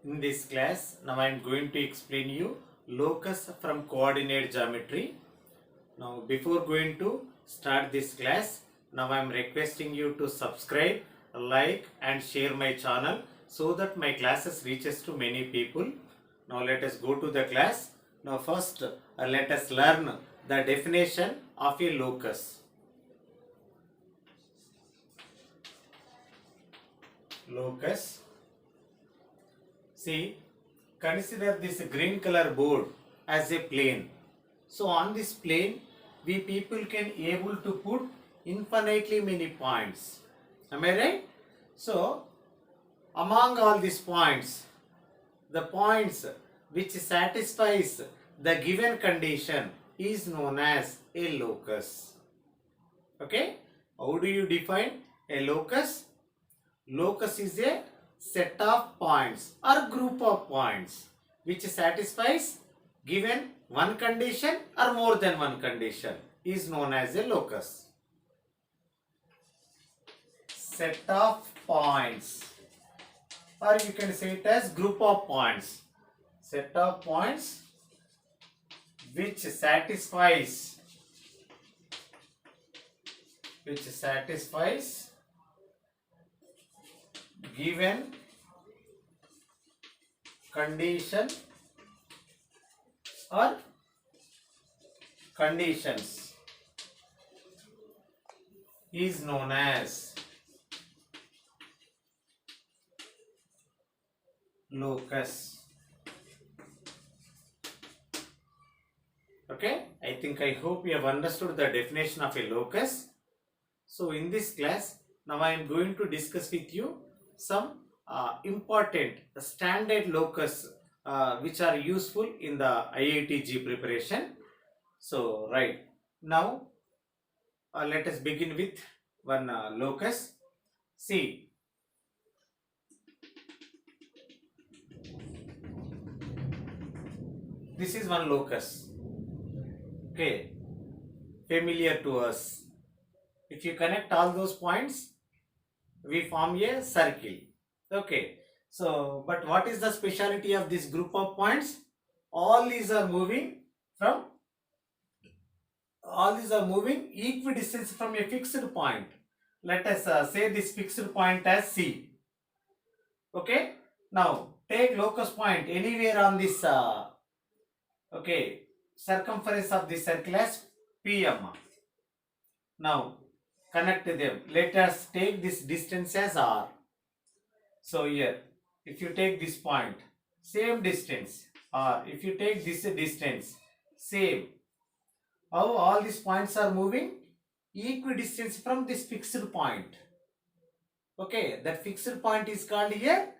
In this class, now I am going to explain you locus from coordinate geometry. Now before going to start this class, now I am requesting you to subscribe, like and share my channel so that my classes reaches to many people. Now let us go to the class. Now first let us learn the definition of a locus. Locus. See, consider this green color board as a plane. So on this plane, we people can able to put infinitely many points. Am I right? So among all these points, the points which satisfies the given condition is known as a locus. Okay? How do you define a locus? Locus is a set of points or group of points which satisfies given one condition or more than one condition is known as a locus. Set of points, or you can say it as group of points. Set of points which satisfies given condition or conditions is known as locus. Okay, I hope you have understood the definition of a locus. So in this class, now I am going to discuss with you some important standard locus which are useful in the IITG preparation. So right now let us begin with one locus. See, this is one locus. Okay, familiar to us. If you connect all those points, we form a circle. Okay, so but what is the speciality of this group of points? All these are moving equidistant from a fixed point. Let us say this fixed point as C. Okay, now take locus point anywhere on this circumference of this circle as PM. Now connect them. Let us take this distance as R. So here, if you take this point, same distance, or if you take this distance, same. How all these points are moving? Equidistant from this fixed point. Okay, that fixed point is called here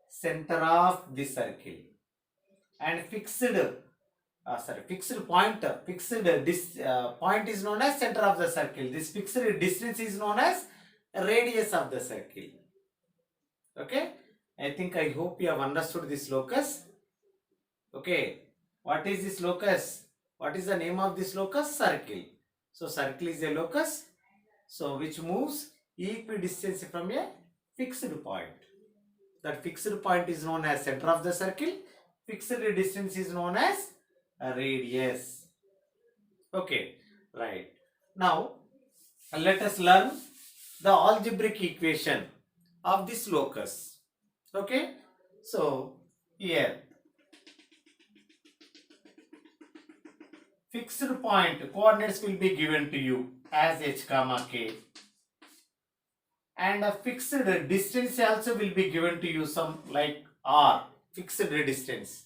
center of the circle. And fixed point is known as center of the circle. This fixed distance is known as radius of the circle. Okay, I hope you have understood this locus. Okay, what is this locus? What is the name of this locus? Circle. So circle is a locus, so which moves equidistant from a fixed point. That fixed point is known as center of the circle. Fixed distance is known as a radius. Okay, right. Now let us learn the algebraic equation of this locus. Okay, so here fixed point coordinates will be given to you as h comma k, and a fixed distance also will be given to you, some like r, fixed distance.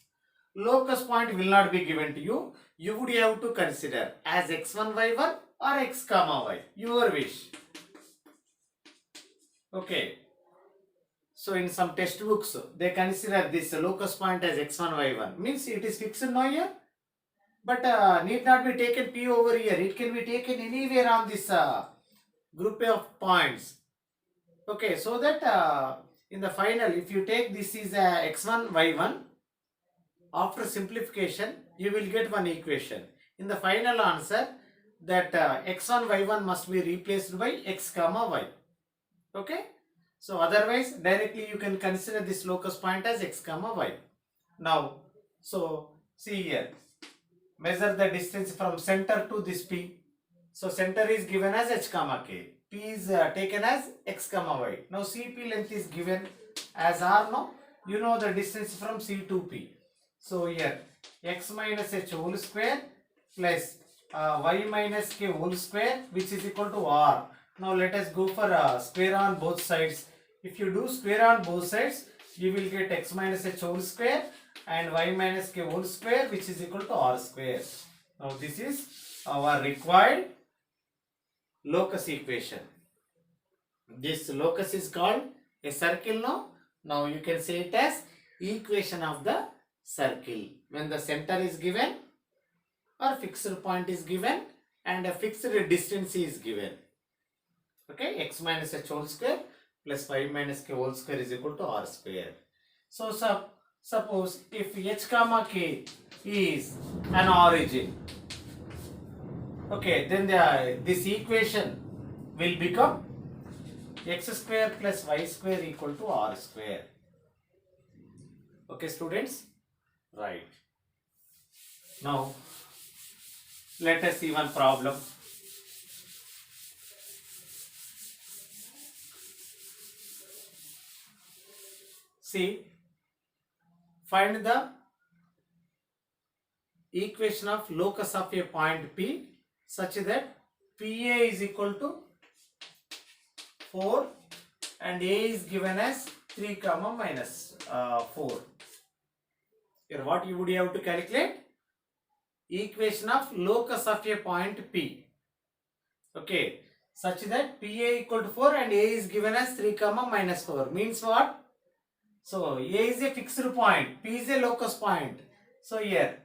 Locus point will not be given to you. You would have to consider as x1 y1 or x comma y, your wish. Okay, so in some textbooks they consider this locus point as x1 y1, means it is fixed now here, but need not be taken p over here. It can be taken anywhere on this group of points. Okay, so that in the final, if you take this is x1 y1, after simplification you will get one equation. In the final answer, that x1 y1 must be replaced by x comma y. Okay, So otherwise directly you can consider this locus point as x comma y. Now, so see here, measure the distance from center to this P. So center is given as h comma k. P is taken as x comma y. Now CP length is given as r. Now you know the distance from C to P. So here x minus h whole square plus y minus k whole square, which is equal to r. Now let us go for square on both sides. If you do square on both sides, you will get x minus h whole square and y minus k whole square, which is equal to r square. Now this is our required locus equation. This locus is called a circle now. Now you can say it as equation of the circle. When the center is given or fixed point is given and a fixed distance is given. Okay, x minus h whole square plus y minus k whole square is equal to r square. So suppose if h comma k is an origin, okay, then this equation will become x square plus y square equal to r square. Okay, students? Right. Now, let us see one problem. See, find the equation of locus of a point P such that PA is equal to 4 and A is given as 3 comma minus 4. Here what you would have to calculate? Equation of locus of a point P. Okay, such that PA equal to 4 and A is given as 3 comma minus 4. Means what? So A is a fixed point, P is a locus point. So here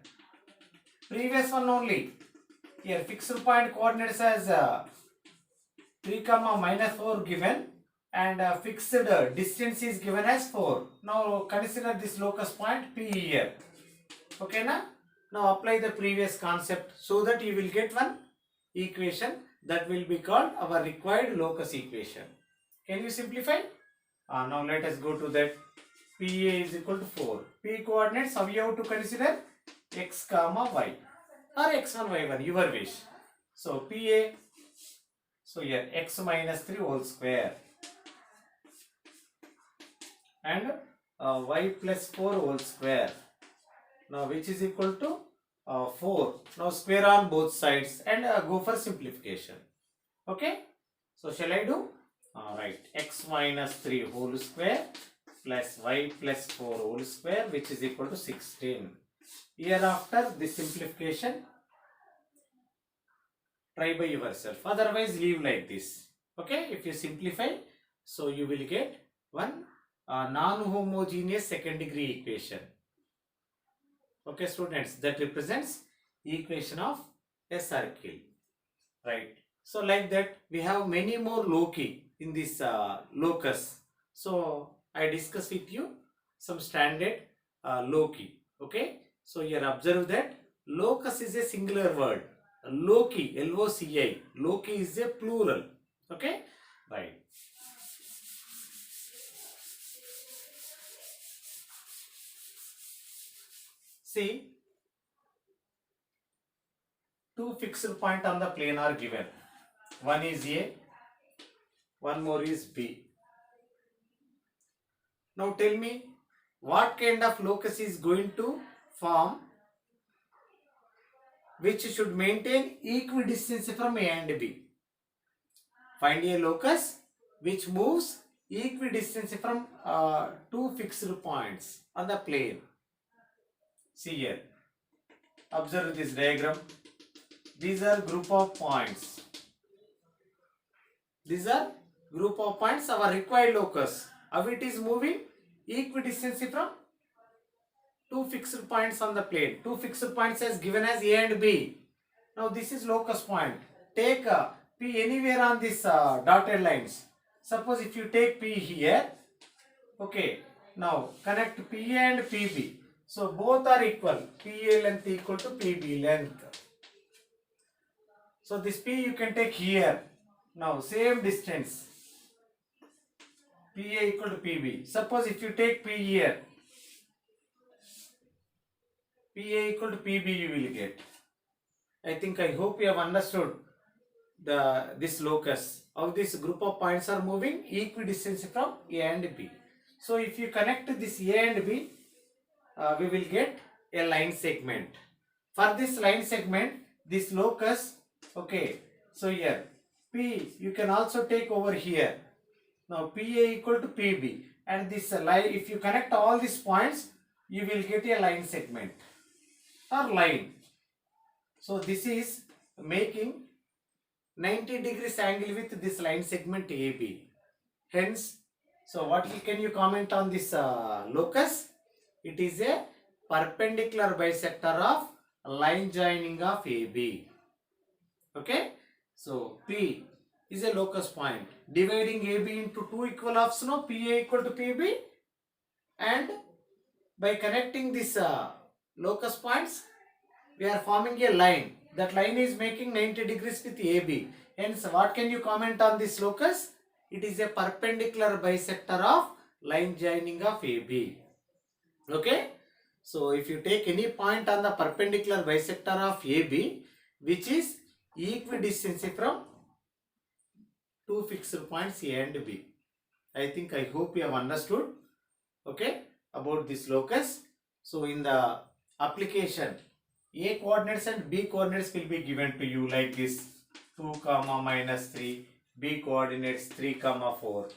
previous one only. Here fixed point coordinates as 3 comma minus 4 given and fixed distance is given as 4. Now consider this locus point P here. Okay na? Now apply the previous concept so that you will get one equation that will be called our required locus equation. Can you simplify? Now let us go to that. PA is equal to 4. P coordinates, how you have to consider? X comma y or x1 y1, your wish. So PA, so here x minus 3 whole square and y plus 4 whole square. Now which is equal to 4. Now square on both sides and go for simplification. Okay. So shall I do? Right. X minus 3 whole square plus y plus 4 whole square, which is equal to 16. Hereafter this simplification try by yourself. Otherwise leave like this. Okay. If you simplify, so you will get one non-homogeneous second degree equation. Okay, students, that represents equation of a circle. Right. So like that we have many more loci in this locus. So I discuss with you some standard loci. Okay. So here observe that locus is a singular word. Loci, L-O-C-I. Loci is a plural. Okay. Right. See, two fixed points on the plane are given. One is A, one more is B. Now tell me, what kind of locus is going to form which should maintain equidistance from A and B? Find a locus which moves equidistance from two fixed points on the plane. See here, observe this diagram. These are group of points. These are group of points, our required locus. How it is moving? Equidistance from two fixed points on the plane. Two fixed points as given as A and B. Now this is locus point. Take P anywhere on this dotted lines. Suppose if you take P here, okay, now connect PA and PB. So both are equal. PA length equal to PB length. So this P you can take here. Now same distance. PA equal to PB. Suppose if you take P here, PA equal to PB you will get. I hope you have understood this locus. How this group of points are moving equidistantly from A and B. So if you connect this A and B, we will get a line segment. For this line segment, this locus, okay, so here P you can also take over here. Now PA equal to PB, and this line, if you connect all these points, you will get a line segment or line. So this is making 90 degrees angle with this line segment AB. Hence, so what can you comment on this locus? It is a perpendicular bisector of line joining of AB. Okay, so P is a locus point dividing AB into two equal halves. No, PA equal to PB, and by connecting this locus points, we are forming a line. That line is making 90 degrees with AB. Hence, what can you comment on this locus? It is a perpendicular bisector of line joining of AB. Okay. So, if you take any point on the perpendicular bisector of AB, which is equidistant from two fixed points A and B. I hope you have understood, okay, about this locus. So, in the application, A coordinates and B coordinates will be given to you like this: 2, -3, B coordinates 3, 4.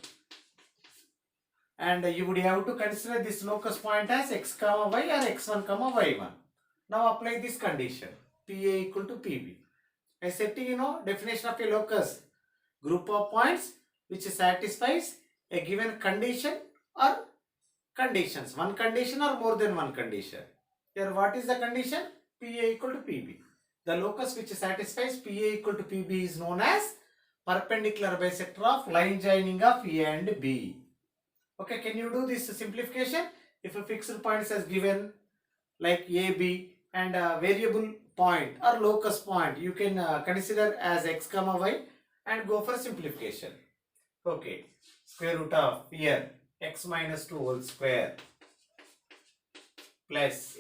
And you would have to consider this locus point as x, y or x1, y1. Now apply this condition: PA equal to PB. I said to you know, definition of a locus: group of points which satisfies a given condition or conditions. One condition or more than one condition. Here what is the condition? PA equal to PB. The locus which satisfies PA equal to PB is known as perpendicular bisector of line joining of A and B. Okay, can you do this simplification? If a fixed point is given like AB and a variable point or locus point, you can consider as x, y and go for simplification. Okay, square root of here x minus 2 whole square plus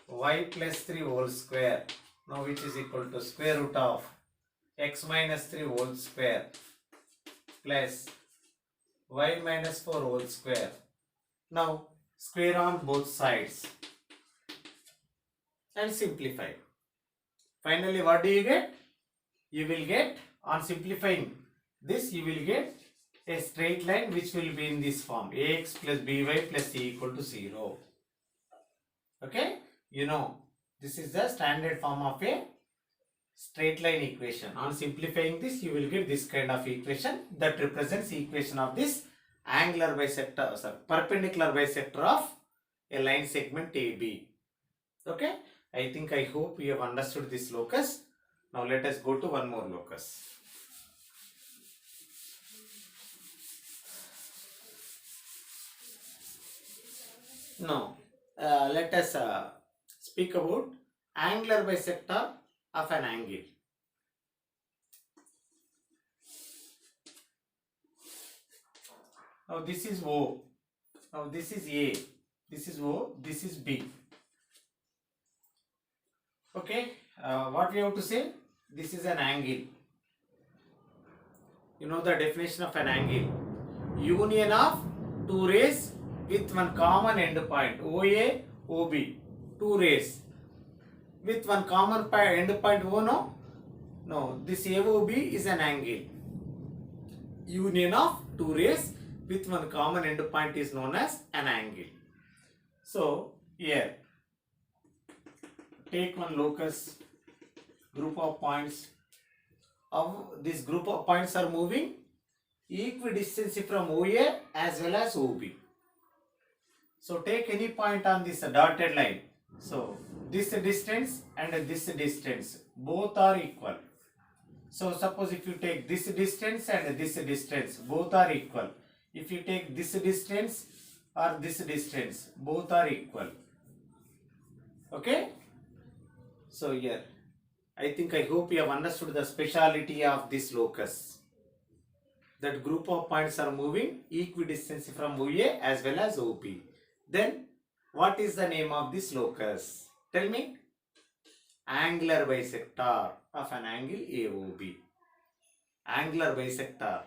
y plus 3 whole square, now which is equal to square root of x minus 3 whole square plus y minus 4 whole square. Now square on both sides and simplify. Finally, what do you get? You will get, on simplifying this, you will get a straight line which will be in this form: ax plus by plus c equal to 0. Okay, you know this is the standard form of a straight line equation. On simplifying this, you will get this kind of equation that represents the equation of this angular bisector, perpendicular bisector of a line segment AB. Okay, I hope you have understood this locus. Now let us go to one more locus. Now let us speak about angular bisector of an angle. Now this is O. Now this is A. This is O. This is B. Okay. What we have to say? This is an angle. You know the definition of an angle: union of two rays with one common end point, OA, OB. Two rays with one common end point O. No, this AOB is an angle. Union of two rays with one common end point is known as an angle. So here, take one locus, group of points. This group of points are moving equidistantly from OA as well as OB. So take any point on this dotted line. So this distance and this distance, both are equal. So suppose if you take this distance and this distance, both are equal. If you take this distance or this distance, both are equal. Okay. So here, I hope you have understood the speciality of this locus. that group of points are moving equidistantly from OA as well as OP. Then what is the name of this locus? Tell me. Angular bisector of an angle AOB. Angular bisector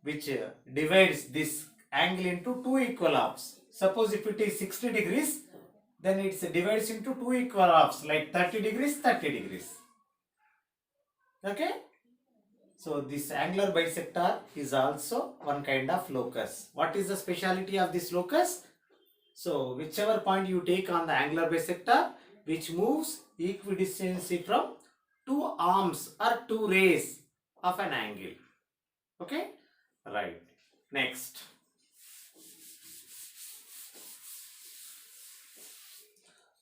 which divides this angle into two equal halves. Suppose if it is 60 degrees, then it divides into two equal halves like 30 degrees, 30 degrees. Okay? So this angular bisector is also one kind of locus. What is the speciality of this locus? So whichever point you take on the angular bisector, which moves equidistantly from two arms or two rays of an angle. Okay? Right. Next.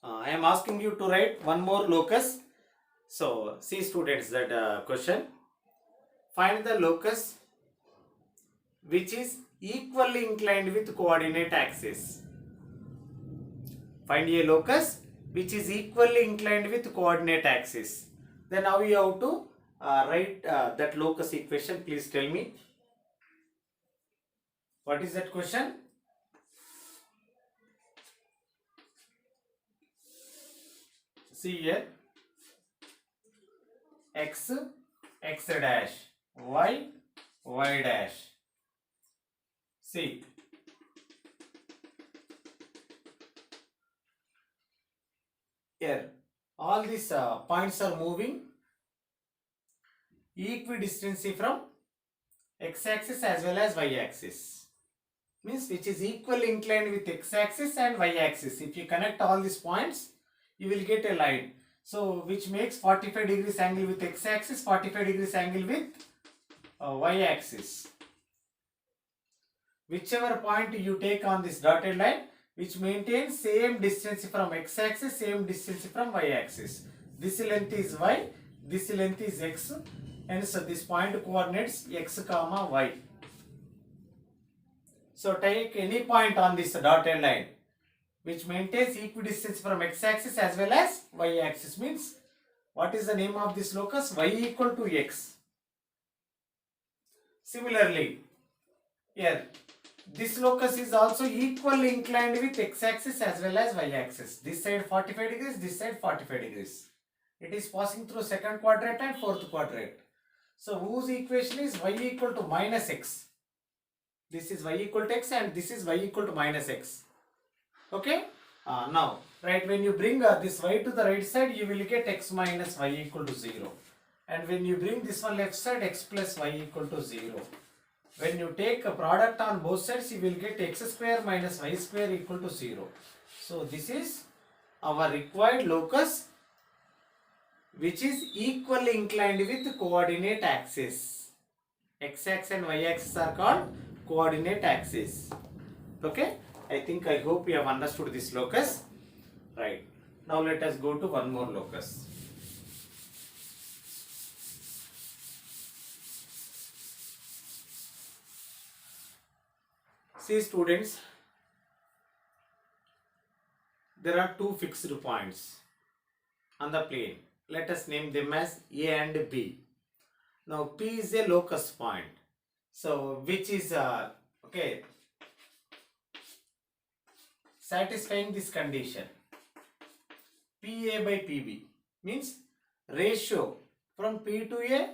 I am asking you to write one more locus. So see students that question. Find the locus which is equally inclined with coordinate axis. Find a locus which is equally inclined with coordinate axis. Then how you have to write that locus equation? Please tell me. What is that question? See here. X, x dash, y, y dash. See. Here, all these points are moving equidistantly from x-axis as well as y-axis. Means which is equally inclined with x-axis and y-axis. If you connect all these points, you will get a line. So which makes 45 degrees angle with x-axis, 45 degrees angle with y-axis. Whichever point you take on this dotted line, which maintains same distance from x-axis, same distance from y-axis. This length is y, this length is x, and so this point coordinates x comma y. So take any point on this dotted line which maintains equidistance from x-axis as well as y-axis. Means what is the name of this locus? Y equal to x. Similarly, here this locus is also equally inclined with x-axis as well as y-axis. This side 45 degrees, this side 45 degrees. It is passing through second quadrant and fourth quadrant. So whose equation is y equal to minus x? This is y equal to x and this is y equal to minus x. Okay? Now, right, when you bring this y to the right side, you will get x minus y equal to 0. And when you bring this one left side, x plus y equal to 0. When you take a product on both sides, you will get x square minus y square equal to 0. So this is our required locus which is equally inclined with coordinate axis. X-axis and y-axis are called coordinate axis. Okay? I hope you have understood this locus. Right. Now let us go to one more locus. See students, there are two fixed points on the plane. Let us name them as A and B. Now P is a locus point. So which is satisfying this condition. PA by PB means ratio from P to A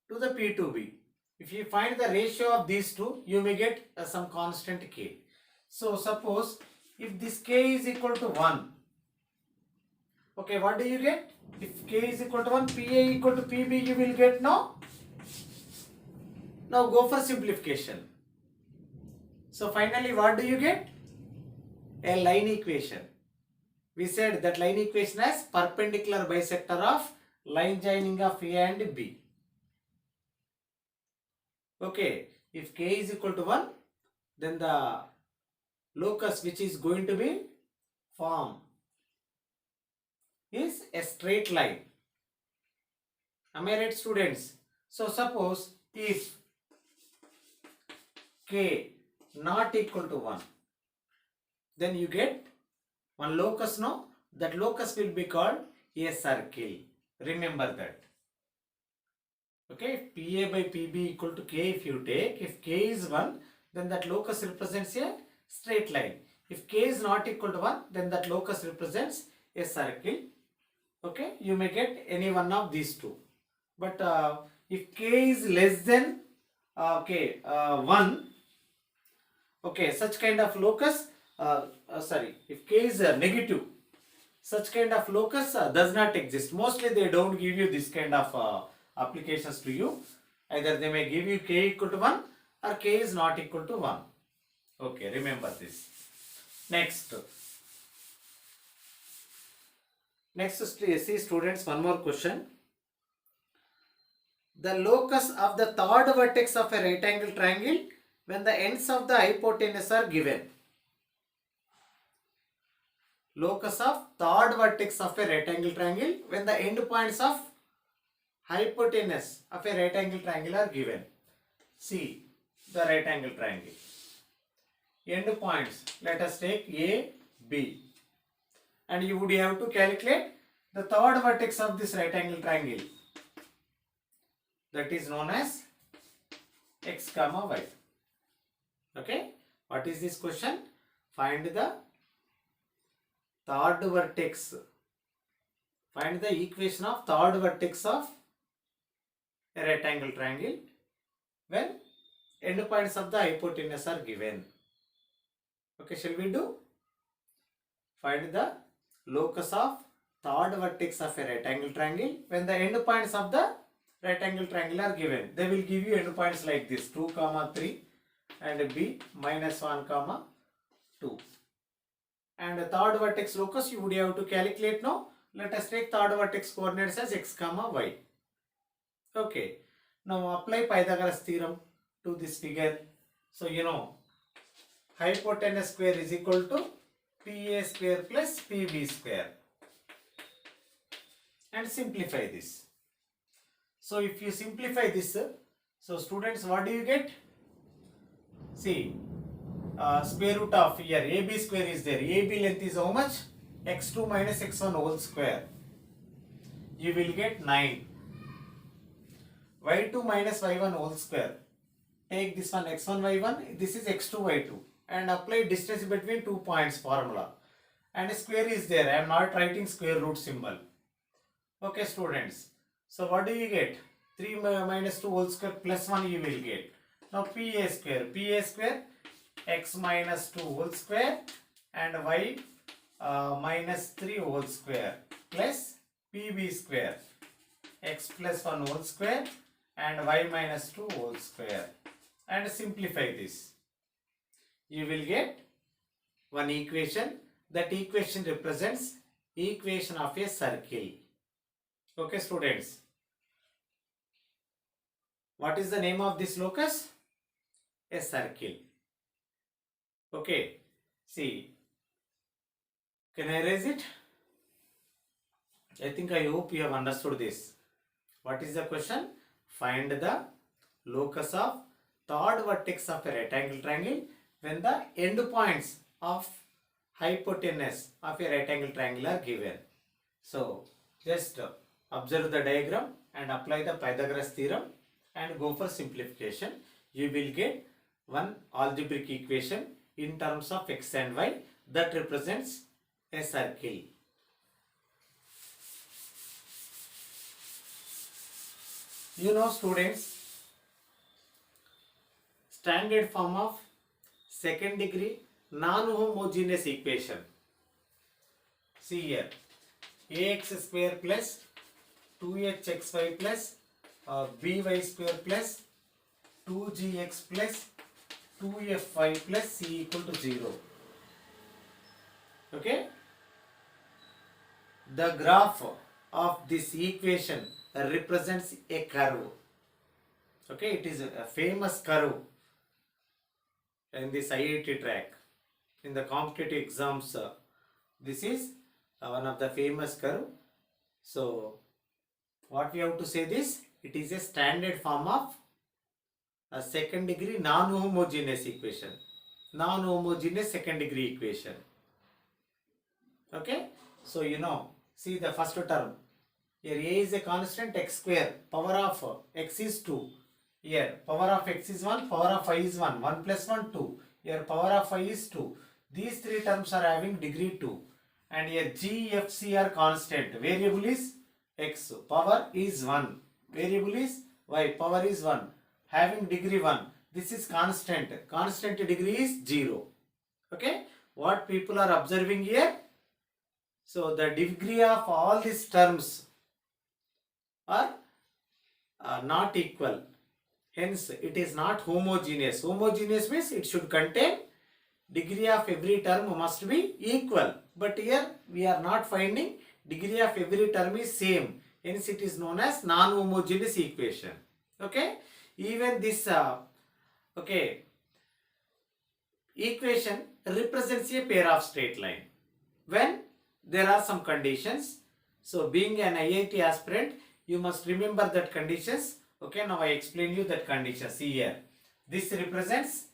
to the P to B. If you find the ratio of these two, you may get some constant K. So suppose if this K is equal to 1, okay, what do you get? If K is equal to 1, PA equal to PB, you will get no? Now go for simplification. So finally what do you get? A line equation. We said that line equation as perpendicular bisector of line joining of A and B. Okay, if K is equal to 1, then the locus which is going to be formed is a straight line. Am I right, students? So suppose if K not equal to 1, then you get one locus, no? That locus will be called a circle. Remember that. Okay, if PA by PB equal to K, if K is 1, then that locus represents a straight line. If K is not equal to 1, then that locus represents a circle. Okay, you may get any one of these two. But if K is less than 1, okay, such kind of locus, if K is negative, such kind of locus does not exist. Mostly they don't give you this kind of applications to you. Either they may give you K equal to 1 or K is not equal to 1. Okay, remember this. Next, see students, one more question. The locus of the third vertex of a right angle triangle when the ends of the hypotenuse are given. Locus of third vertex of a right angle triangle when the end points of hypotenuse of a right angle triangle are given. See the right angle triangle. End points, let us take A, B. And you would have to calculate the third vertex of this right angle triangle. That is known as x comma y. Okay, what is this question? Find the third vertex. Find the equation of third vertex of a right angle triangle when end points of the hypotenuse are given. Okay, shall we do? Find the locus of third vertex of a right angle triangle when the end points of the right angle triangle are given. They will give you end points like this: 2, 3 and B minus 1, 2. And the third vertex locus you would have to calculate now. Let us take third vertex coordinates as x, y. Okay. Now apply Pythagoras theorem to this figure. So you know hypotenuse square is equal to PA square plus PB square. And simplify this. So if you simplify this, so students, what do you get? See, square root of here AB square is there. AB length is how much? X2 minus x1 whole square. You will get 9. Y2 minus y1 whole square. Take this one x1 y1. This is x2 y2. And apply distance between 2 points formula. And a square is there. I am not writing square root symbol. Okay, students. So what do you get? 3 minus 2 whole square plus 1 you will get. Now PA square x minus 2 whole square and y minus 3 whole square plus PB square x plus 1 whole square and y minus 2 whole square. And simplify this. You will get one equation. That equation represents equation of a circle. Okay, students. What is the name of this locus? A circle. Okay. See. Can I erase it? I hope you have understood this. What is the question? Find the locus of third vertex of a right angle triangle when the end points of hypotenuse of a right angle triangle are given. So, just observe the diagram and apply the Pythagoras theorem and go for simplification. You will get one algebraic equation in terms of x and y that represents a circle. You know, students, standard form of second degree non-homogeneous equation. See here, ax square plus 2hxy plus by square plus 2gx plus 2fy plus c equal to 0. Okay? The graph of this equation represents a curve. Okay, it is a famous curve in this IIT track. In the competitive exams, this is one of the famous curve. So, what we have to say this? It is a standard form of a second degree non-homogeneous equation. Non-homogeneous second degree equation. Okay? So, you know, see the first term. Here a is a constant, x square, power of x is 2. Here power of x is 1, power of I is 1. 1 plus 1, 2. Here power of I is 2. These three terms are having degree 2. And here g, f, c are constant. Variable is x. Power is 1. Variable is y. Power is 1. Having degree 1. This is constant. Constant degree is 0. Okay. What people are observing here? So the degree of all these terms are not equal. Hence, it is not homogeneous. Homogeneous means it should contain degree of every term must be equal. But here we are not finding degree of every term is same. Hence, it is known as non-homogeneous equation. Okay. Even this equation represents a pair of straight line. When there are some conditions. So, being an IIT aspirant, you must remember that conditions. Okay, now I explain you that condition. See here. This represents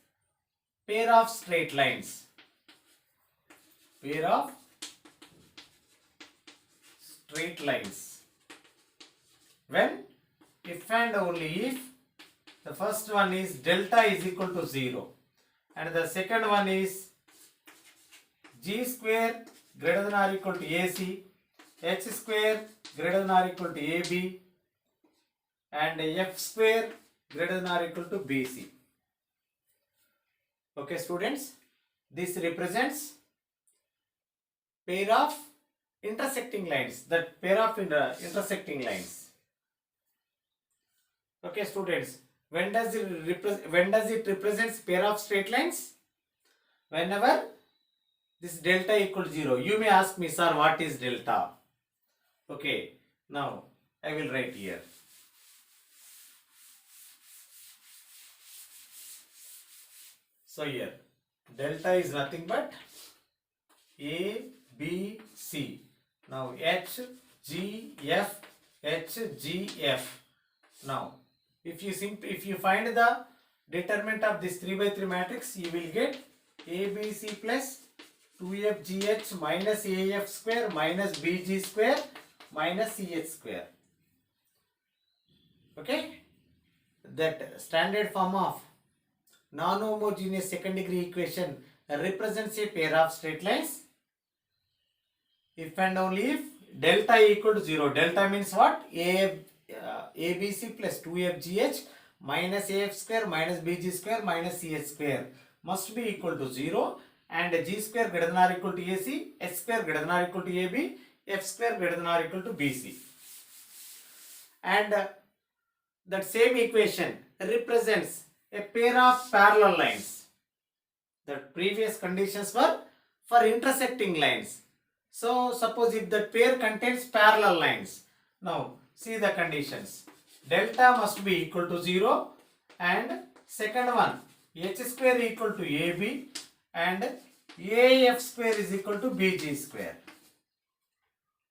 pair of straight lines. Pair of straight lines. When, if and only if, the first one is delta is equal to 0. And the second one is g square greater than or equal to AC, h square greater than or equal to AB, and f square greater than or equal to BC. Okay, students, this represents pair of intersecting lines. That pair of intersecting lines. Okay, students, when does it represent pair of straight lines? Whenever this delta equal to 0. You may ask me, sir, what is delta? Okay, now I will write here. So here, delta is nothing but A, B, C. Now H, G, F, H, G, F. Now, if you find the determinant of this 3 by 3 matrix, you will get ABC plus 2FGH minus AF square minus BG square minus CH square. Okay? That standard form of non-homogeneous second degree equation represents a pair of straight lines if and only if delta equal to 0. Delta means what? ABC plus 2FGH minus AF square minus BG square minus CH square must be equal to 0, and G square greater than or equal to AC, H square greater than or equal to AB, F square greater than or equal to BC. And that same equation represents a pair of parallel lines. The previous conditions were for intersecting lines. So suppose if that pair contains parallel lines. Now see the conditions. Delta must be equal to 0, and second one, H square equal to AB and AF square is equal to BG square.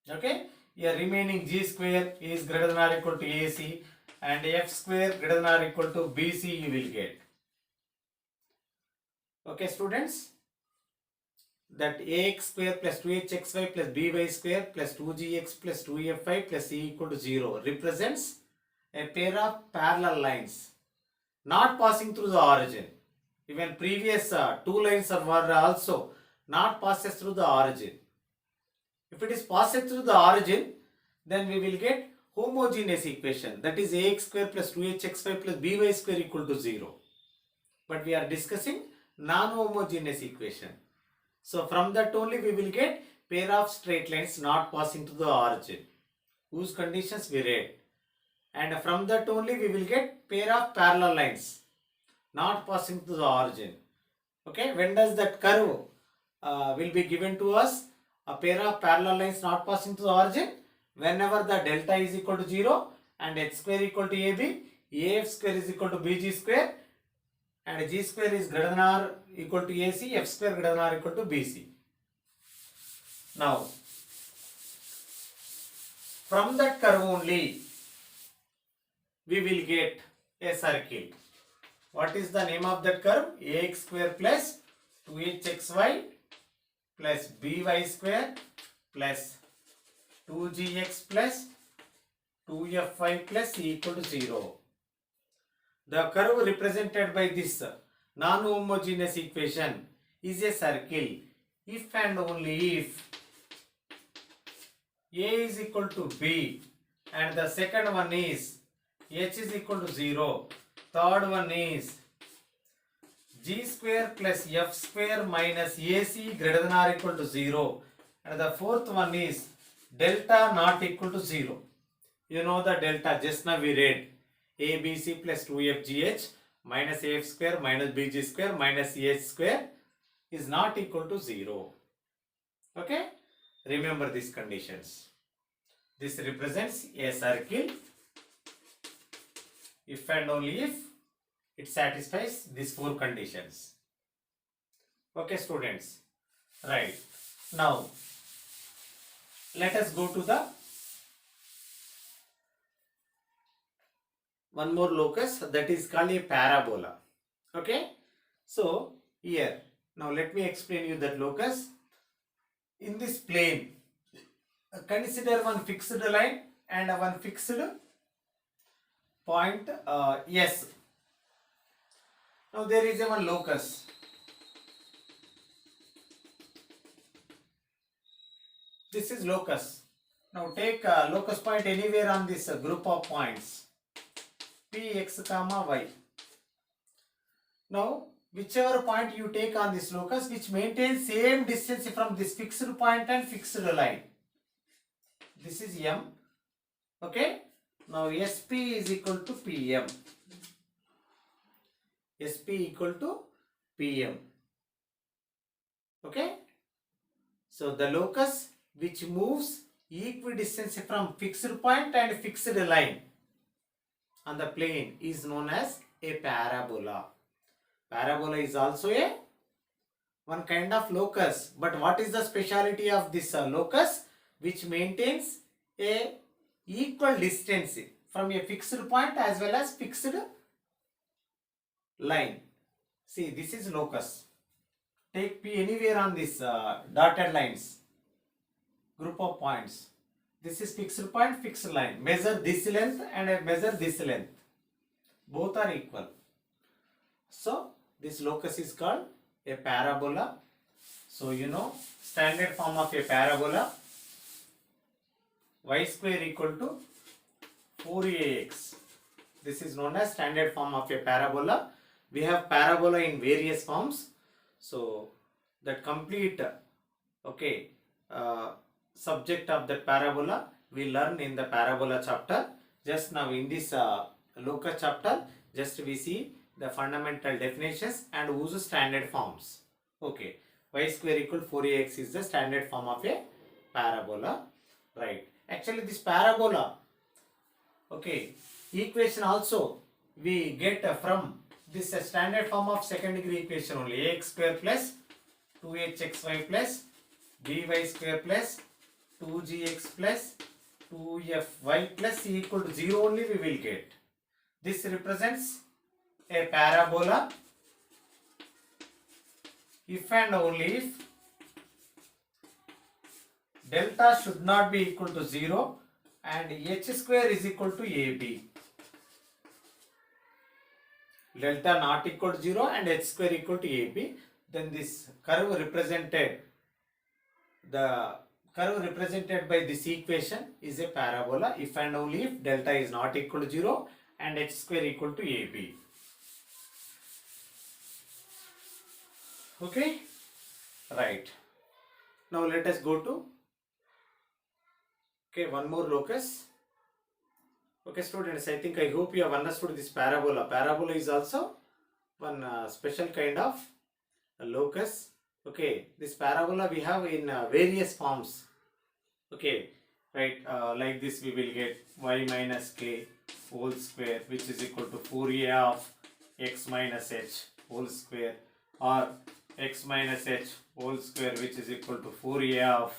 Okay, here remaining G square is greater than or equal to AC and F square greater than or equal to BC you will get. Okay, students, that AX square plus 2HXY plus BY square plus 2GX plus 2FY plus C equal to 0 represents a pair of parallel lines not passing through the origin. Even previous two lines were also not passes through the origin. If it is passed through the origin, then we will get homogeneous equation, that is AX square plus 2HXY plus BY square equal to 0. But we are discussing non-homogeneous equation. So from that only we will get pair of straight lines not passing to the origin, whose conditions we read. And from that only we will get pair of parallel lines not passing to the origin. Okay, when does that curve will be given to us? A pair of parallel lines not passing to the origin whenever the delta is equal to 0 and H square equal to AB, AF square is equal to BG square and G square is greater than or equal to AC, F square greater than or equal to BC. Now, from that curve only we will get a circle. What is the name of that curve? AX square plus 2HXY plus BY square plus 2GX plus 2fy plus e equal to 0. The curve represented by this non-homogeneous equation is a circle if and only if a is equal to b and the second one is h is equal to 0. Third one is g square plus f square minus ac greater than or equal to 0. And the fourth one is delta not equal to 0. You know the delta, just now we read abc plus 2fgh minus af square minus bg square minus eh square is not equal to 0. Okay? Remember these conditions. This represents a circle if and only if it satisfies these four conditions. Okay, students. Right. Now, let us go to the one more locus, that is called a parabola. Okay. So, here, now let me explain you that locus. In this plane, consider one fixed line and one fixed point S. Now there is a one locus. This is locus. Now take locus point anywhere on this group of points p, x, comma, y. Now whichever point you take on this locus which maintains same distance from this fixed point and fixed line. This is M. Okay. Now SP is equal to PM. SP equal to PM. Okay. So the locus which moves equidistant from fixed point and fixed line on the plane is known as a parabola. Parabola is also a one kind of locus. But what is the speciality of this locus? Which maintains a equal distance from a fixed point as well as fixed line. See, this is locus. Take P anywhere on this dotted lines, group of points. This is fixed point, fixed line. Measure this length and measure this length. Both are equal. So, this locus is called a parabola. So, you know, standard form of a parabola, y square equal to 4ax. This is known as standard form of a parabola. We have parabola in various forms. So, that complete subject of the parabola we learn in the parabola chapter. Just now in this locus chapter, just we see the fundamental definitions and whose standard forms. Okay, y square equal 4ax is the standard form of a parabola. Right. Actually, this parabola, equation also we get from this standard form of second degree equation only. Ax square plus 2hxy plus by square plus 2gx plus 2fy plus c equal to 0 only we will get. This represents a parabola if and only if delta should not be equal to 0 and h square is equal to ab. Delta not equal to 0 and h square equal to ab. Then this curve represented by this equation is a parabola if and only if delta is not equal to 0 and h square equal to ab. Okay, right. Now let us go to one more locus. Okay, students, I think I hope you have understood this parabola. Parabola is also one special kind of locus. Okay, this parabola we have in various forms. Okay, right, like this we will get y minus k whole square, which is equal to 4a of x minus h whole square, or x minus h whole square, which is equal to 4a of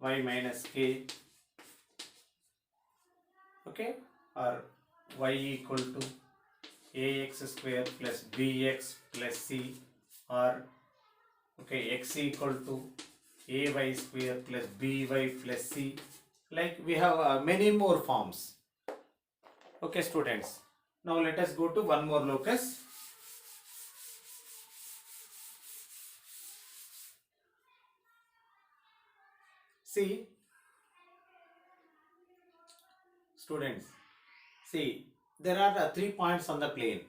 y minus k. Okay, or y equal to ax square plus bx plus c, or x equal to ay square plus by plus c, Like we have many more forms. Okay, students. Now let us go to one more locus. See, students, see, there are 3 points on the plane.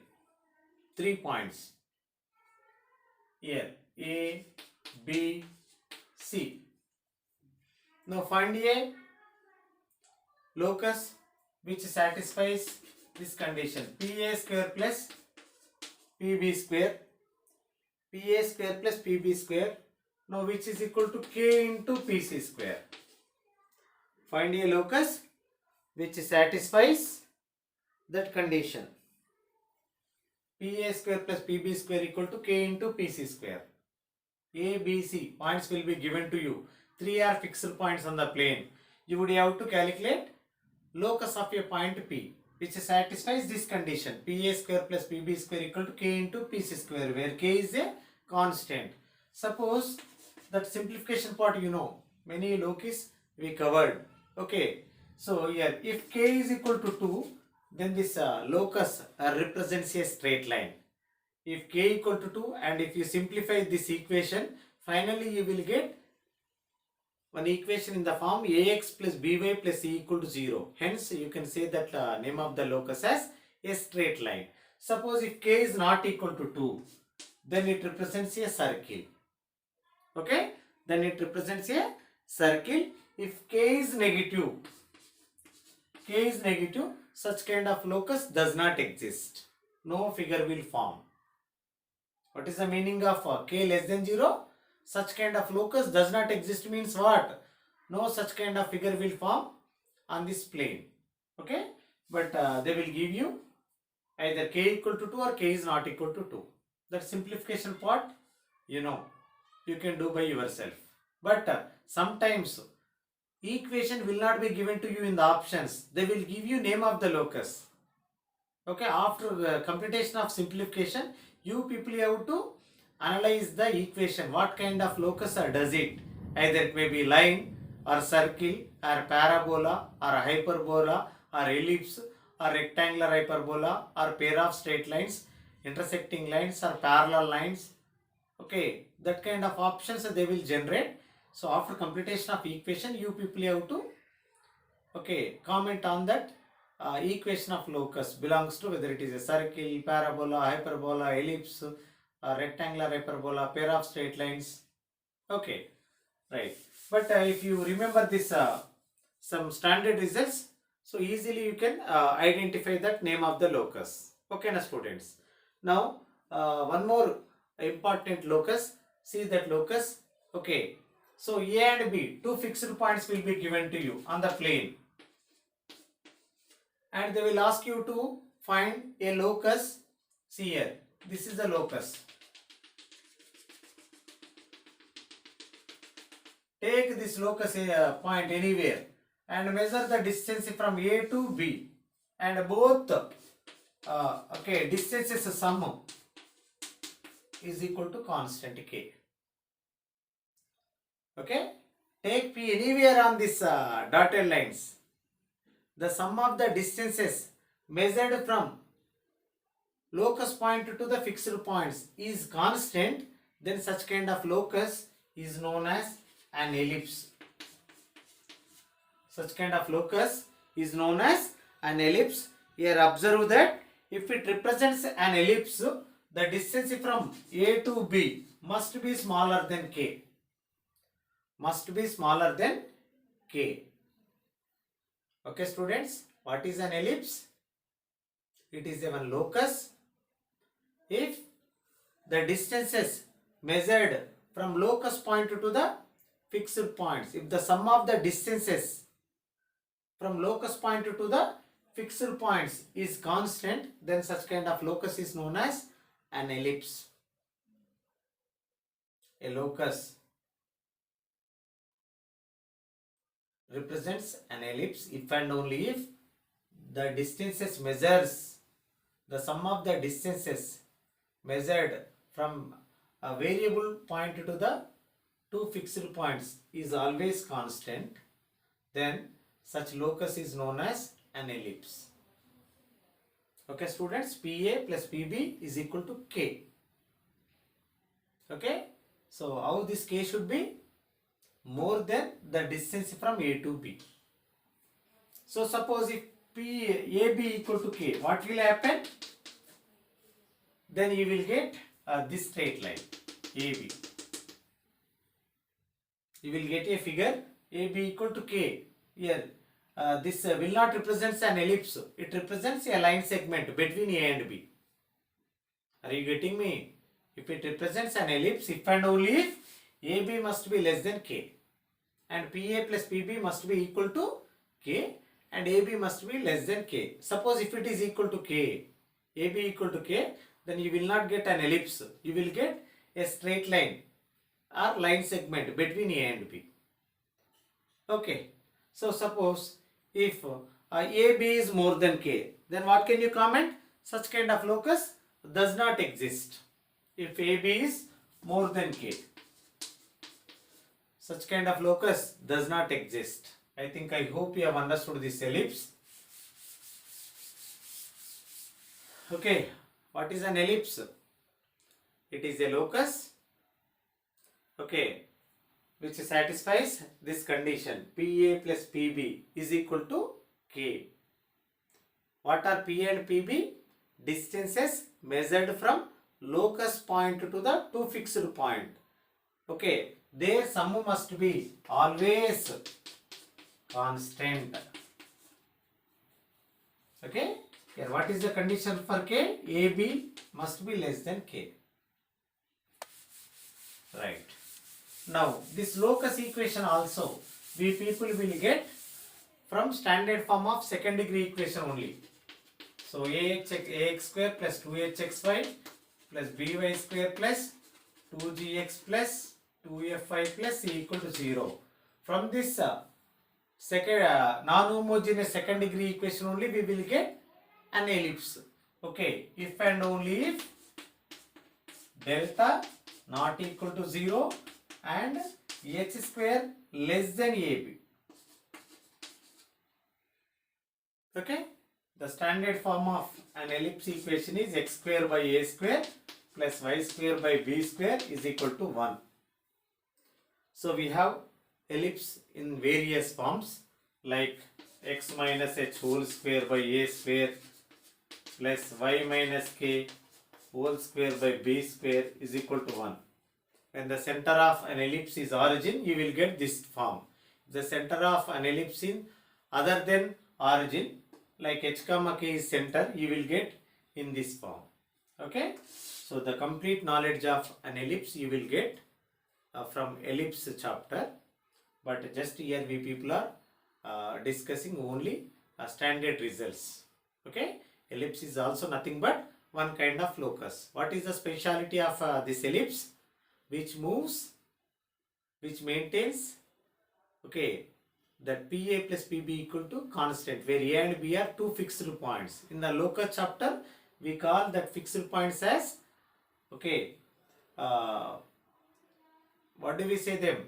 3 points. Here, A, B, C. Now find a locus which satisfies this condition. PA square plus PB square. PA square plus PB square. Now which is equal to K into PC square. Find a locus which satisfies that condition. PA square plus PB square equal to K into PC square. A, B, C points will be given to you. 3 are fixed points on the plane. You would have to calculate locus of a point P which satisfies this condition. PA square plus PB square equal to K into PC square, where K is a constant. Suppose that simplification part you know. Many locus we covered. Okay. So here if K is equal to 2, then this locus represents a straight line. If K equal to 2 and if you simplify this equation, finally you will get one equation in the form ax plus by plus c equal to 0. Hence you can say that name of the locus as a straight line. Suppose if K is not equal to 2, then it represents a circle. Okay, then it represents a circle. If K is negative, such kind of locus does not exist. No figure will form. What is the meaning of K less than 0? Such kind of locus does not exist means what? No such kind of figure will form on this plane. Okay, but they will give you either K equal to 2 or K is not equal to 2. That simplification part, you know, you can do by yourself. But sometimes equation will not be given to you in the options. They will give you name of the locus. Okay, after computation of simplification, you people have to analyze the equation. What kind of locus does it? Either it may be line or circle or parabola or hyperbola or ellipse or rectangular hyperbola or pair of straight lines, intersecting lines or parallel lines. Okay, that kind of options they will generate. So after computation of equation, you people have to comment on that equation of locus belongs to whether it is a circle, parabola, hyperbola, ellipse, rectangular hyperbola, pair of straight lines. Okay, right. But if you remember this some standard results, so easily you can identify that name of the locus. Okay, na students. Now one more important locus. See that locus. Okay. So A and B, 2 fixed points will be given to you on the plane. And they will ask you to find a locus. See here, this is the locus. Take this locus point anywhere and measure the distance from A to B, and both distances sum is equal to constant K. Okay, take P anywhere on this dotted lines. The sum of the distances measured from locus point to the fixed points is constant, then such kind of locus is known as an ellipse. Such kind of locus is known as an ellipse. Here observe that if it represents an ellipse, the distance from A to B must be smaller than K. Must be smaller than K. Okay, students, what is an ellipse? It is a one locus if the distances measured from locus point to the fixed points, if the sum of the distances from locus point to the fixed points is constant, then such kind of locus is known as an ellipse. A locus represents an ellipse if and only if the distances measures, the sum of the distances measured from a variable point to the two fixed points is always constant, then such locus is known as an ellipse. Okay students, PA plus PB is equal to K. Okay, so how this K should be? More than the distance from A to B. So suppose if AB equal to K, what will happen? Then you will get this straight line AB. You will get a figure AB equal to K. Here this will not represent an ellipse. It represents a line segment between A and B. Are you getting me? If it represents an ellipse, if and only if AB must be less than K, and PA plus PB must be equal to K, and AB must be less than K. Suppose if it is equal to K, AB equal to K, then you will not get an ellipse. You will get a straight line or line segment between A and B. Okay. So suppose if AB is more than K, then what can you comment? Such kind of locus does not exist. If AB is more than K, such kind of locus does not exist. I hope you have understood this ellipse. Okay, what is an ellipse? It is a locus, okay, which satisfies this condition PA plus PB is equal to K. What are PA and PB? Distances measured from locus point to the two fixed point. Okay, their sum must be always constant. Okay, here what is the condition for K? AB must be less than K. Right. Now this locus equation also we people will get from standard form of second degree equation only. So ax square plus 2hxy plus by square plus 2gx plus 2fy plus c equal to 0. From this second non-homogeneous second degree equation only we will get an ellipse. Okay, if and only if delta not equal to 0 and h square less than AB. Okay, the standard form of an ellipse equation is x square by a square plus y square by b square is equal to 1. So we have ellipse in various forms like x minus h whole square by a square plus y minus k whole square by b square is equal to 1. When the center of an ellipse is origin, you will get this form. If the center of an ellipse in other than origin, like h comma k is center, you will get in this form. Okay, so the complete knowledge of an ellipse you will get from ellipse chapter, but just here we people are discussing only standard results. Okay, ellipse is also nothing but one kind of locus. What is the speciality of this ellipse? Which moves, which maintains, okay, that PA plus PB equal to constant, where A and B are two fixed points. In the locus chapter, we call that fixed points as, okay, what do we say them?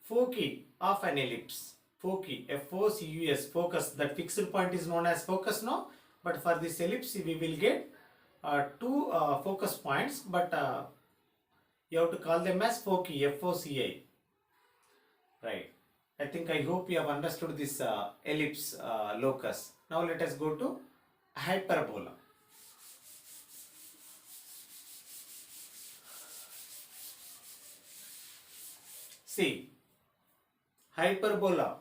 Foci of an ellipse. Foci, F-O-C-U-S, focus. That fixed point is known as focus, no? But for this ellipse, we will get two focus points, but you have to call them as foci, F-O-C-I. Right. I hope you have understood this ellipse locus. Now let us go to hyperbola. See, hyperbola.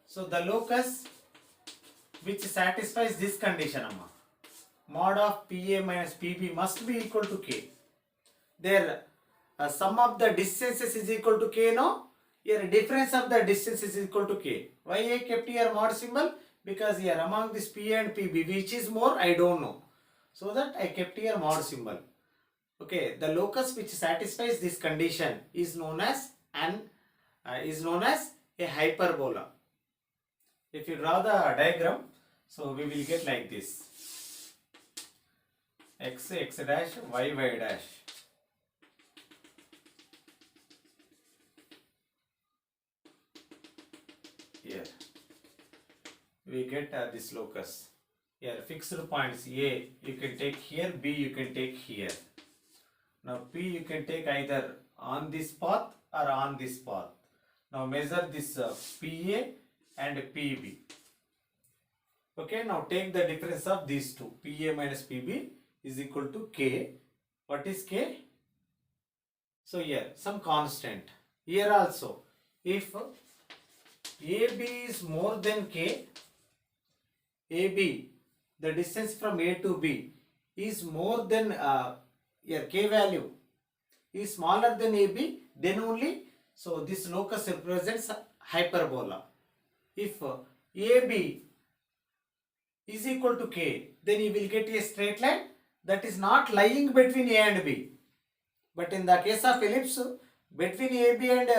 So the locus which satisfies this condition, mod of PA minus PB must be equal to K. There sum of the distances is equal to K, no? Here difference of the distance is equal to K. Why I kept here mod symbol? Because here among this PA and PB, which is more, I don't know. So that I kept here mod symbol. Okay, the locus which satisfies this condition is known as a hyperbola. If you draw the diagram, so we will get like this: x dash, y dash. here we get this locus. Here fixed points A you can take here, B you can take here. Now P you can take either on this path or on this path. Now measure this PA and PB. Okay, now take the difference of these two. PA minus PB is equal to K. What is K? So here some constant. Here also, if AB is more than K, AB, the distance from A to B is more than here K value is smaller than AB, then only, so this locus represents hyperbola. If AB is equal to K, then you will get a straight line that is not lying between A and B. But in the case of ellipse, between AB and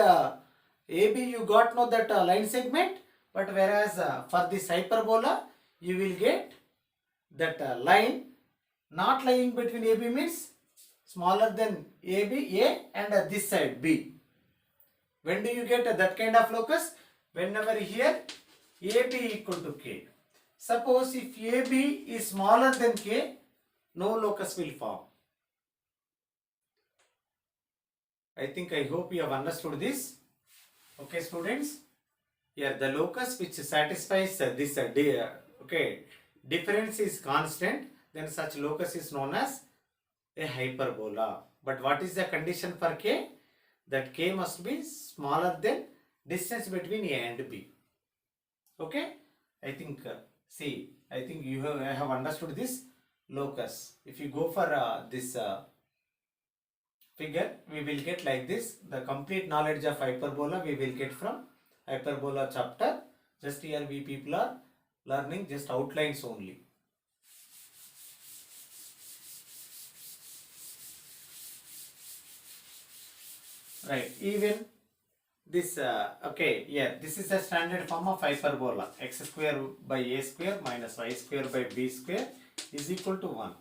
AB you got no that line segment, but whereas for this hyperbola you will get that line not lying between AB means smaller than AB, A, and this side B. When do you get that kind of locus? Whenever here AB equal to K. Suppose if AB is smaller than K, no locus will form. I hope you have understood this. Okay, students. Here the locus which satisfies this difference is constant, then such locus is known as a hyperbola. But what is the condition for K? That K must be smaller than distance between A and B. Okay, I think you have understood this locus. If you go for this figure, we will get like this. The complete knowledge of hyperbola we will get from hyperbola chapter. Just here we people are learning just outlines only. Right, even this this is the standard form of hyperbola. X square by A square minus y square by B square is equal to 1.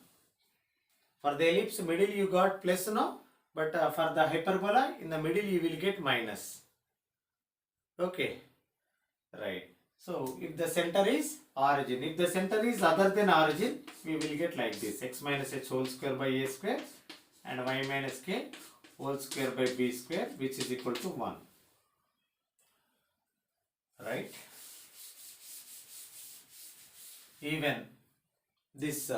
For the ellipse middle you got plus now, but for the hyperbola in the middle you will get minus. Okay, right. So if the center is origin, if the center is other than origin, we will get like this: x minus h whole square by A square and y minus k whole square by B square, which is equal to 1. Right? Even this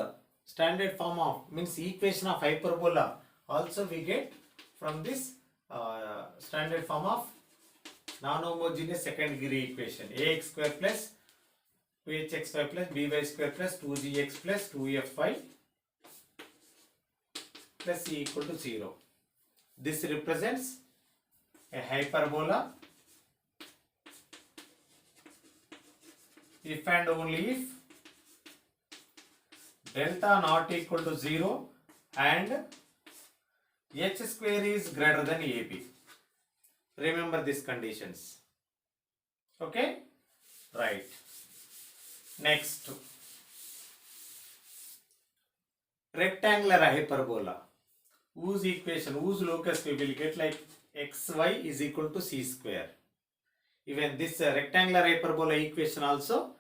standard form of means equation of hyperbola also we get from this standard form of non-homogeneous second degree equation: ax square plus 2hxy plus by square plus 2gx plus 2fy plus c equal to 0. This represents a hyperbola if and only if delta not equal to 0 and h square is greater than AB. Remember these conditions. Okay? Right. Next, rectangular hyperbola, whose equation, whose locus we will get like xy is equal to c square. Even this rectangular hyperbola equation also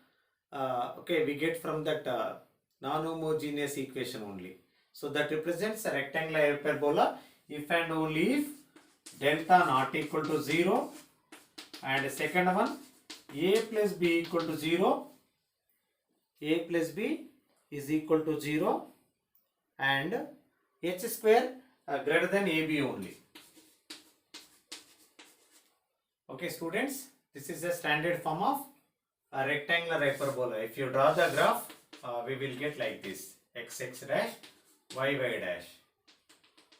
we get from that non-homogeneous equation only. So that represents a rectangular hyperbola if and only if delta not equal to 0 and second one a plus b equal to 0, a plus b is equal to 0 and h square greater than ab only. Okay students, this is the standard form of a rectangular hyperbola. If you draw the graph, we will get like this: xx dash, yy dash.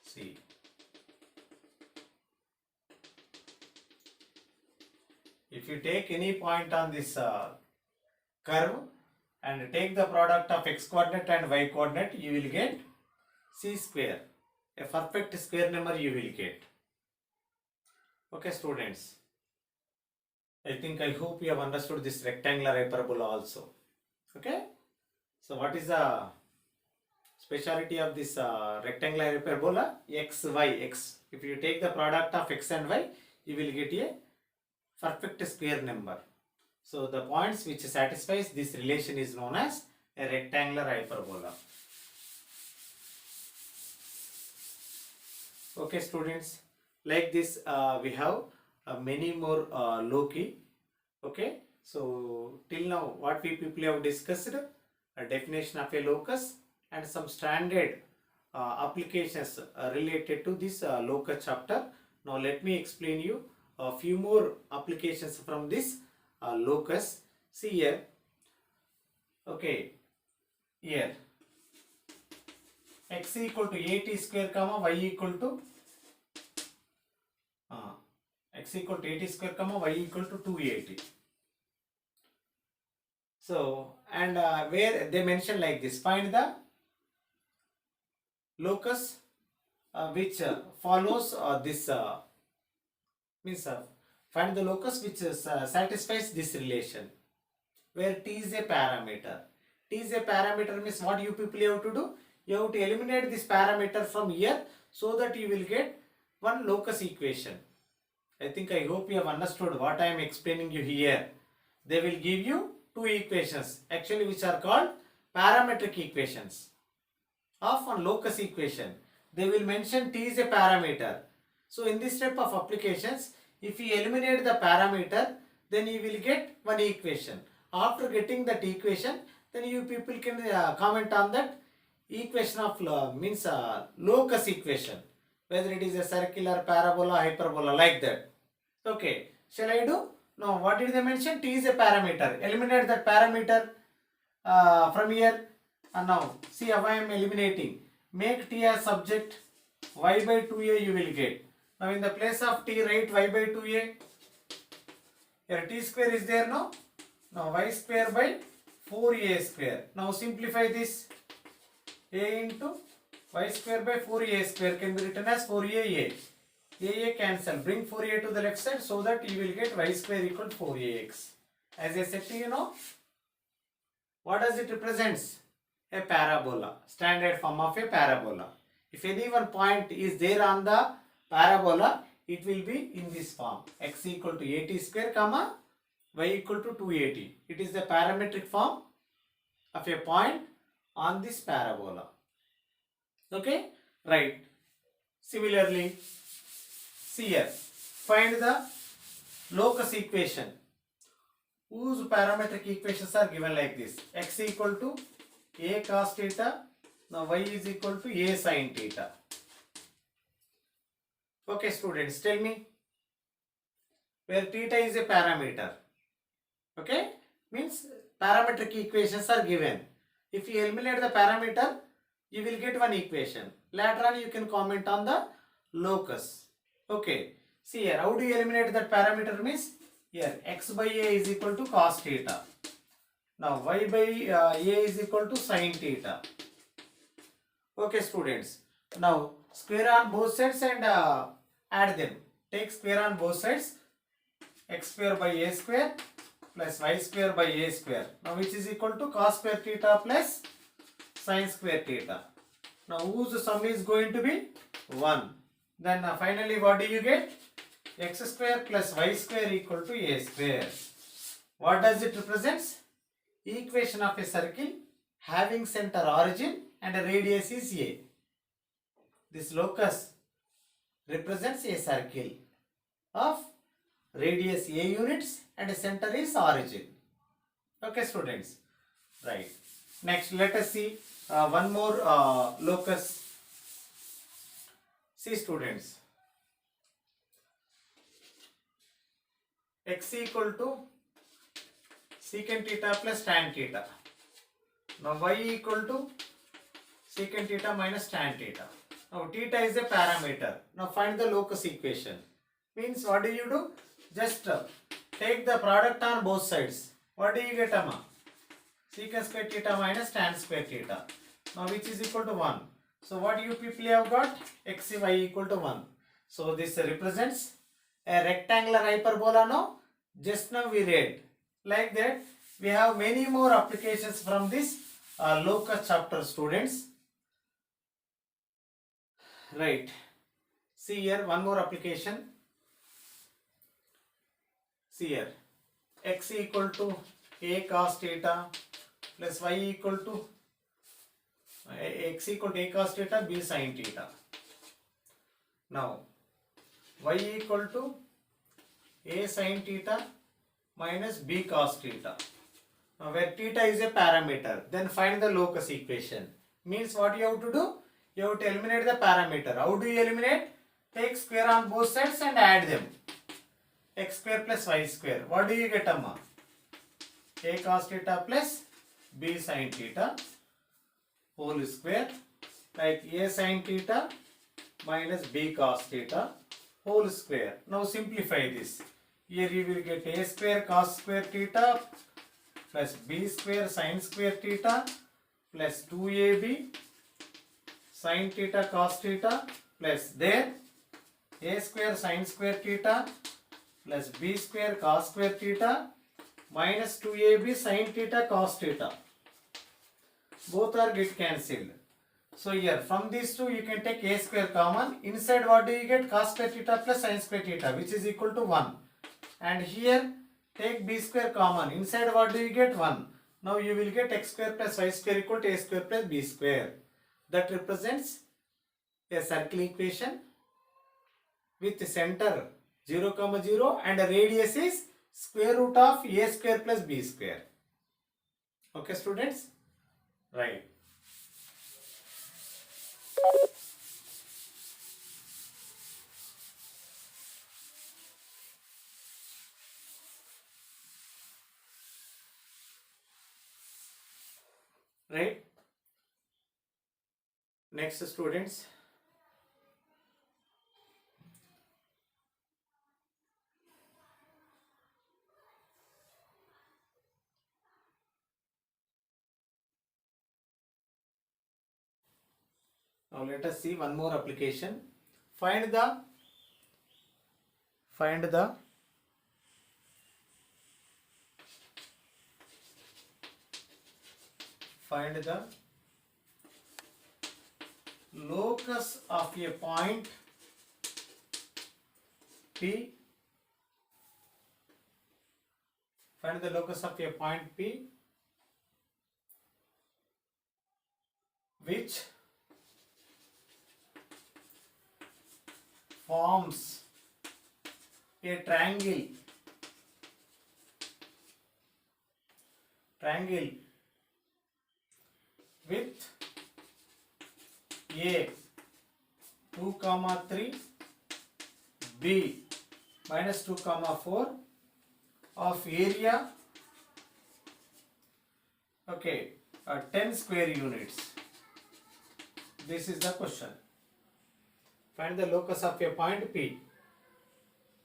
See. If you take any point on this curve and take the product of x coordinate and y coordinate, you will get c square. A perfect square number you will get. Okay students. I hope you have understood this rectangular hyperbola also. Okay. So what is the speciality of this rectangular hyperbola? X, y, x. If you take the product of x and y, you will get a perfect square number. So the points which satisfies this relation is known as a rectangular hyperbola. Okay students, like this we have many more loci. Okay, so till now what we people have discussed, a definition of a locus and some standard applications related to this locus chapter. Now let me explain you a few more applications from this locus. See here, okay, here x equal to 80 square comma y equal to x equal to 80 square comma y equal to 280. So and where they mention like this, find the locus which follows this means find the locus which satisfies this relation, where t is a parameter. T is a parameter means what you people have to do, you have to eliminate this parameter from here so that you will get one locus equation. I hope you have understood what I am explaining you here. They will give you two equations actually which are called parametric equations of one locus equation. They will mention t is a parameter. So in this type of applications, if you eliminate the parameter, then you will get one equation. After getting that equation, then you people can comment on that equation of locus equation, whether it is a circular, parabola, hyperbola, like that. Okay, shall I do? Now what did they mention? T is a parameter. Eliminate that parameter from here. And now see how I am eliminating. Make t as subject, y by 2a you will get. Now in the place of t write y by 2a. Here t square is there now. Now y square by 4a square. Now simplify this. A into y square by 4a square can be written as 4a. A cancel. Bring 4a to the left side so that you will get y square equal to 4ax. As I said to you now, what does it represents? A parabola. Standard form of a parabola. If any one point is there on the parabola, it will be in this form. X equal to 80 square comma y equal to 280. It is the parametric form of a point on this parabola. Okay, right. Similarly, see here, find the locus equation whose parametric equations are given like this. X equal to a cos theta, now y is equal to a sin theta. Okay students, tell me, where theta is a parameter, okay, means parametric equations are given. If you eliminate the parameter, you will get one equation. Later on you can comment on the locus. Okay, see here, how do you eliminate that parameter means, here x by a is equal to cos theta. Now y by a is equal to sin theta. Okay students, now square on both sides and add them. Take square on both sides. X square by a square plus y square by a square. Now which is equal to cos square theta plus sin square theta. Now whose sum is going to be 1. Then finally what do you get? X square plus y square equal to a square. What does it represents? Equation of a circle having center origin and a radius is a. This locus represents a circle of radius a units and center is origin. Okay students, right. Next let us see one more locus. See students, x equal to secant theta plus tan theta. Now y equal to secant theta minus tan theta. Now theta is a parameter. Now find the locus equation. Means what do you do? Just take the product on both sides. What do you get, Amma? Secant square theta minus tan square theta. Now which is equal to 1. So what you people have got? X y equal to 1. So this represents a rectangular hyperbola. No? Just now we read. Like that, we have many more applications from this locus chapter, students. Right. See here, one more application. See here. x equal to a cos theta plus y equal to x equal to a cos theta, b sin theta. Now y equal to a sin theta minus b cos theta. Now where theta is a parameter, then find the locus equation. Means what you have to do? You have to eliminate the parameter. How do you eliminate? Take square on both sides and add them. X square plus y square. What do you get, amma? A cos theta plus b sin theta whole square, like a sin theta minus b cos theta whole square. Now simplify this. Here you will get a square cos square theta plus b square sin square theta plus 2ab sin theta cos theta plus there a square sin square theta plus b square cos square theta minus 2ab sin theta cos theta. Both are get cancelled. So here from these two you can take a square common. Inside what do you get? Cos square theta plus sin square theta, which is equal to 1. And here take b square common. Inside what do you get? 1. Now you will get x square plus y square equal to a square plus b square. That represents a circle equation with center 0, 0 and a radius is square root of a square plus b square. Okay, students? Right. Right. Next, students. Now let us see one more application. Find the locus of a point P. Find the locus of a point P which forms a triangle with A 2, 3, B minus 2, 4 of area 10 square units. This is the question. Find the locus of a point P.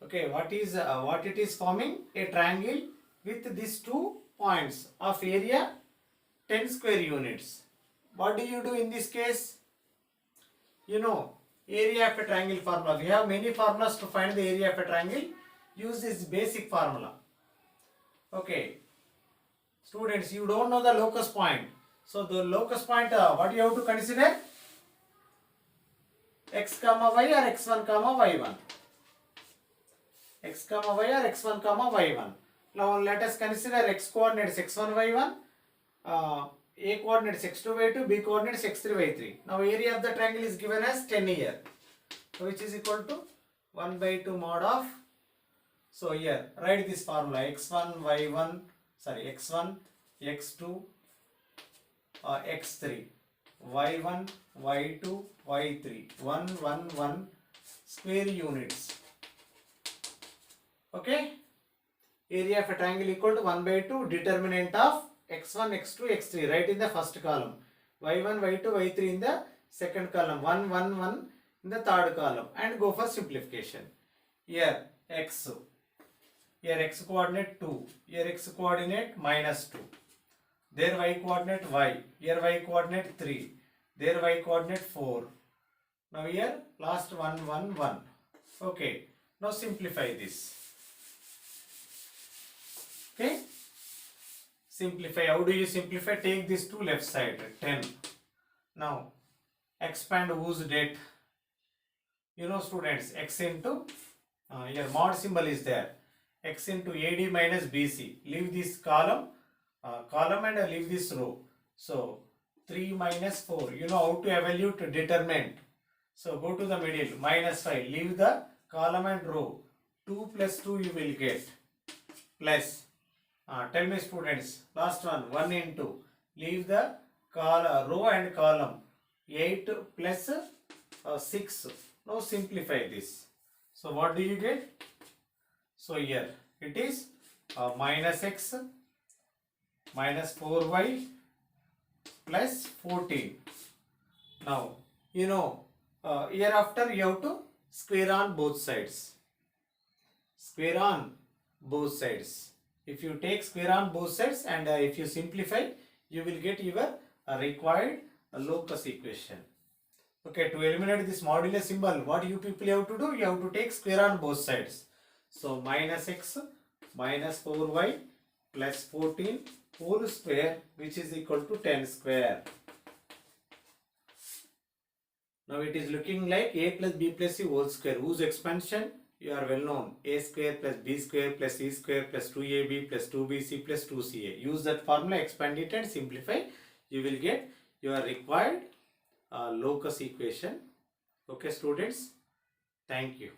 Okay, what it is forming? A triangle with these 2 points of area 10 square units. What do you do in this case? You know, area of a triangle formula. We have many formulas to find the area of a triangle. Use this basic formula. Okay, students, you don't know the locus point. So the locus point, what you have to consider? X comma y or x1 comma y1. X comma y or x1 comma y1. Now let us consider x coordinates x1 y1, a coordinates x2 y2, b coordinates x3 y3. Now area of the triangle is given as 10 here, which is equal to 1 by 2 mod of. So here write this formula: x1 y1, x1 x2 x3, y1 y2 y3, 1 1 1 square units. Okay, area of a triangle equal to 1 by 2 determinant of x1 x2 x3, right in the first column, y1 y2 y3 in the second column, 1 1 1 in the third column, and go for simplification. Here x coordinate 2, here x coordinate minus 2, there y coordinate y, here y coordinate 3, there y coordinate 4. Now here last 1 1 1. Okay, now simplify this. Okay, simplify. How do you simplify? Take this to left side, 10. Now expand whose date? You know, students, x into here mod symbol is there. x into AD minus BC. Leave this column and leave this row. So 3 minus 4. You know how to evaluate determinant. So go to the middle, minus 5. Leave the column and row. 2 plus 2 you will get. Plus, tell me students, last one, 1 into. Leave the row and column. 8 plus 6. Now simplify this. So what do you get? So here it is minus x minus 4y plus 14. Now you know hereafter you have to square on both sides. Square on both sides. If you take square on both sides and if you simplify, you will get your required locus equation. Okay, to eliminate this modulus symbol, what you people have to do? You have to take square on both sides. So minus x minus 4y plus 14 whole square, which is equal to 10 square. Now it is looking like a plus b plus c whole square, whose expansion you are well known. A square plus b square plus c square plus 2ab plus 2bc plus 2ca. Use that formula, expand it and simplify. You will get your required locus equation. Okay students, thank you.